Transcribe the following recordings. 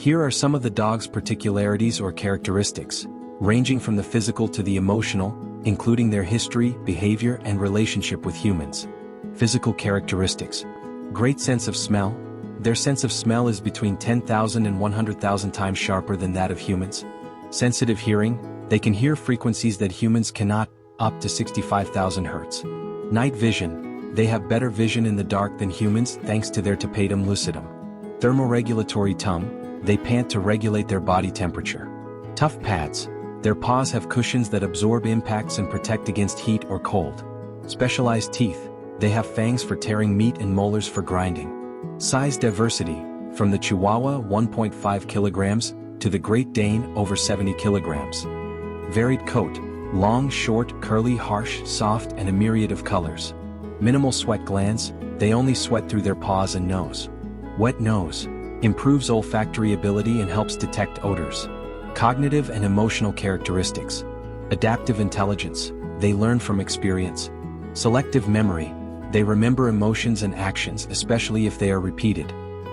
Here are some of the dog's particularities or characteristics, ranging from the physical to the emotional, including their history, behavior, and relationship with humans. Physical characteristics. Great sense of smell. Their sense of smell is between 10,000 and 100,000 times sharper than that of humans. Sensitive hearing. They can hear frequencies that humans cannot, up to 65,000 Hz. Night vision. They have better vision in the dark than humans thanks to their tapetum lucidum. Thermoregulatory tongue. They pant to regulate their body temperature. Tough pads. Their paws have cushions that absorb impacts and protect against heat or cold. Specialized teeth. They have fangs for tearing meat and molars for grinding. Size diversity. From the Chihuahua 1.5 kilograms to the Great Dane over 70 kilograms. Varied coat. Long, short, curly, harsh, soft, and a myriad of colors. Minimal sweat glands. They only sweat through their paws and nose. Wet nose. Improves olfactory ability and helps detect odors. Cognitive and emotional characteristics. Adaptive intelligence. They learn from experience. Selective memory. They remember emotions and actions, especially if they are repeated.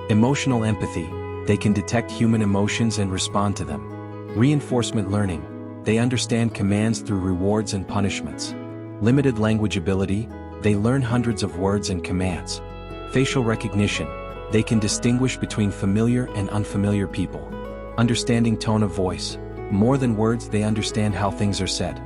Emotional empathy. They can detect human emotions and respond to them. Reinforcement learning. They understand commands through rewards and punishments. Limited language ability. They learn hundreds of words and commands. Facial recognition. They can distinguish between familiar and unfamiliar people. Understanding tone of voice. More than words, they understand how things are said.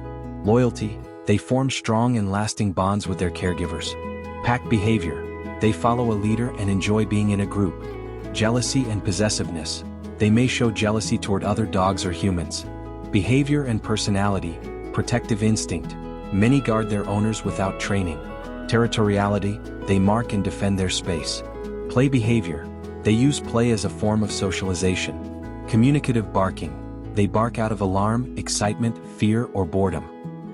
Loyalty. They form strong and lasting bonds with their caregivers. Pack behavior. They follow a leader and enjoy being in a group. Jealousy and possessiveness. They may show jealousy toward other dogs or humans. Behavior and personality. Protective instinct. Many guard their owners without training. Territoriality. They mark and defend their space. Play behavior. They use play as a form of socialization. Communicative barking. They bark out of alarm, excitement, fear, or boredom.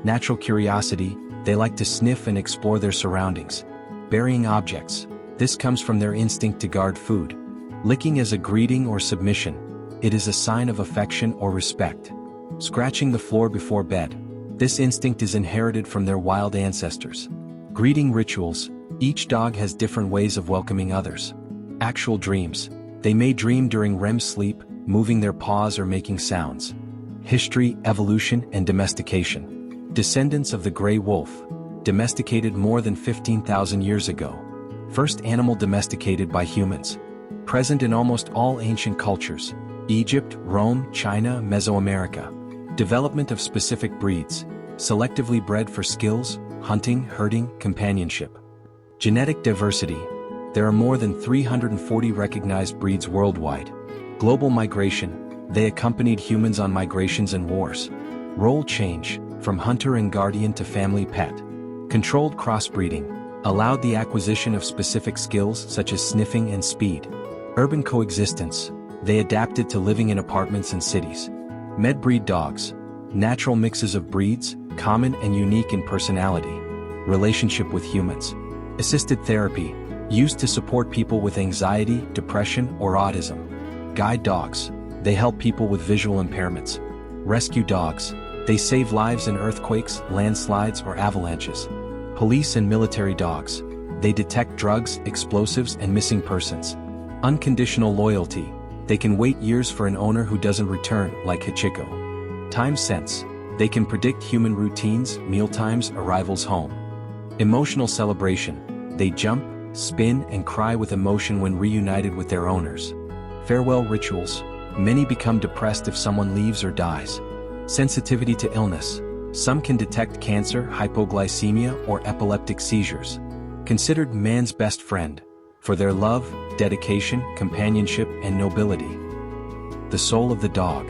Natural curiosity. They like to sniff and explore their surroundings. Burying objects. This comes from their instinct to guard food. Licking as a greeting or submission. It is a sign of affection or respect. Scratching the floor before bed. This instinct is inherited from their wild ancestors. Greeting rituals. Each dog has different ways of welcoming others. Actual dreams. They may dream during REM sleep, moving their paws or making sounds. History, evolution, and domestication. Descendants of the gray wolf. Domesticated more than 15,000 years ago. First animal domesticated by humans. Present in almost all ancient cultures. Egypt, Rome, China, Mesoamerica. Development of specific breeds. Selectively bred for skills, hunting, herding, companionship. Genetic diversity. There are more than 340 recognized breeds worldwide. Global migration. They accompanied humans on migrations and wars. Role change, from hunter and guardian to family pet. Controlled crossbreeding. Allowed the acquisition of specific skills such as sniffing and speed. Urban coexistence. They adapted to living in apartments and cities. Medbreed dogs. Natural mixes of breeds, common and unique in personality. Relationship with humans. Assisted therapy. Used to support people with anxiety, depression, or autism. Guide dogs. They help people with visual impairments. Rescue dogs. They save lives in earthquakes, landslides, or avalanches. Police and military dogs. They detect drugs, explosives, and missing persons. Unconditional loyalty. They can wait years for an owner who doesn't return, like Hachiko. Time sense. They can predict human routines, mealtimes, arrivals home. Emotional celebration. They jump, spin, and cry with emotion when reunited with their owners. Farewell rituals. Many become depressed if someone leaves or dies. Sensitivity to illness. Some can detect cancer, hypoglycemia, or epileptic seizures. Considered man's best friend, for their love, dedication, companionship, and nobility. The soul of the dog.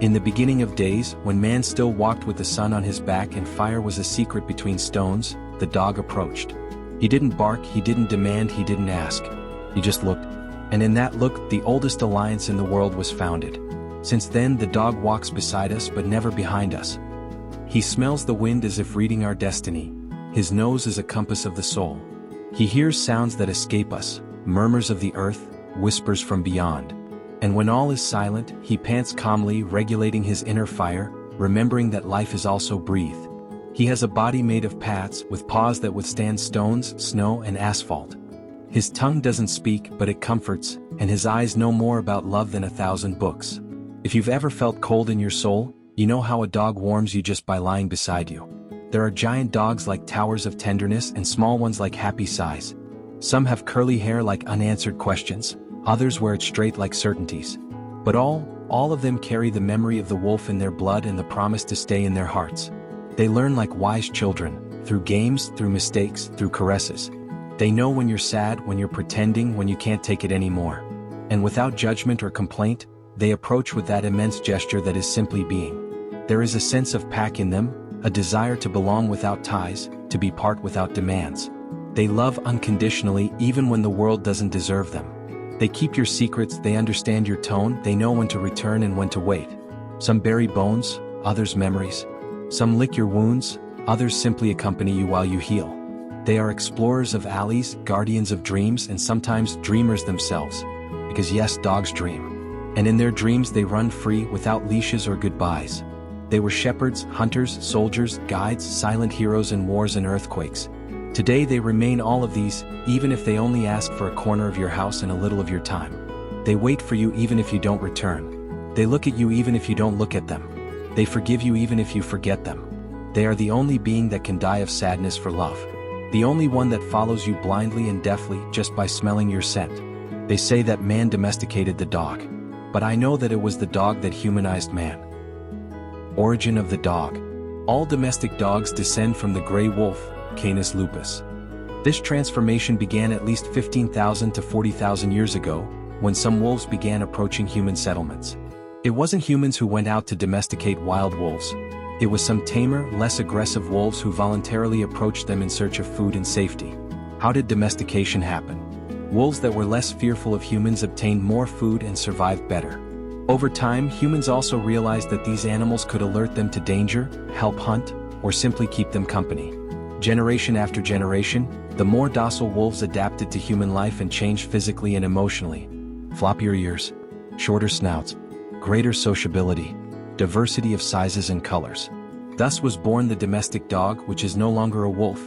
In the beginning of days, when man still walked with the sun on his back and fire was a secret between stones, the dog approached. He didn't bark, he didn't demand, he didn't ask. He just looked. And in that look, the oldest alliance in the world was founded. Since then, the dog walks beside us but never behind us. He smells the wind as if reading our destiny. His nose is a compass of the soul. He hears sounds that escape us, murmurs of the earth, whispers from beyond. And when all is silent, he pants calmly, regulating his inner fire, remembering that life is also breathe. He has a body made of pads, with paws that withstand stones, snow, and asphalt. His tongue doesn't speak, but it comforts, and his eyes know more about love than 1,000 books. If you've ever felt cold in your soul, you know how a dog warms you just by lying beside you. There are giant dogs like towers of tenderness and small ones like happy sighs. Some have curly hair like unanswered questions, others wear it straight like certainties. But all of them carry the memory of the wolf in their blood and the promise to stay in their hearts. They learn like wise children, through games, through mistakes, through caresses. They know when you're sad, when you're pretending, when you can't take it anymore. And without judgment or complaint, they approach with that immense gesture that is simply being. There is a sense of pack in them, a desire to belong without ties, to be part without demands. They love unconditionally even when the world doesn't deserve them. They keep your secrets, they understand your tone, they know when to return and when to wait. Some bury bones, others memories. Some lick your wounds, others simply accompany you while you heal. They are explorers of alleys, guardians of dreams, and sometimes dreamers themselves. Because yes, dogs dream. And in their dreams they run free without leashes or goodbyes. They were shepherds, hunters, soldiers, guides, silent heroes in wars and earthquakes. Today they remain all of these, even if they only ask for a corner of your house and a little of your time. They wait for you even if you don't return. They look at you even if you don't look at them. They forgive you even if you forget them. They are the only being that can die of sadness for love. The only one that follows you blindly and deafly just by smelling your scent. They say that man domesticated the dog. But I know that it was the dog that humanized man. Origin of the dog. All domestic dogs descend from the gray wolf, Canis lupus. This transformation began at least 15,000 to 40,000 years ago, when some wolves began approaching human settlements. It wasn't humans who went out to domesticate wild wolves. It was some tamer, less aggressive wolves who voluntarily approached them in search of food and safety. How did domestication happen? Wolves that were less fearful of humans obtained more food and survived better. Over time, humans also realized that these animals could alert them to danger, help hunt, or simply keep them company. Generation after generation, the more docile wolves adapted to human life and changed physically and emotionally. Floppier ears, shorter snouts, greater sociability, diversity of sizes and colors. Thus was born the domestic dog, which is no longer a wolf,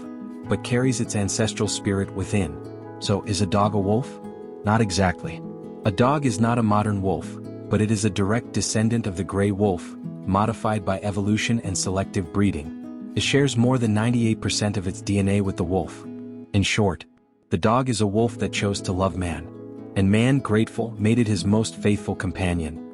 but carries its ancestral spirit within. So, is a dog a wolf? Not exactly. A dog is not a modern wolf, but it is a direct descendant of the gray wolf, modified by evolution and selective breeding. It shares more than 98% of its DNA with the wolf. In short, the dog is a wolf that chose to love man. And man, grateful, made it his most faithful companion.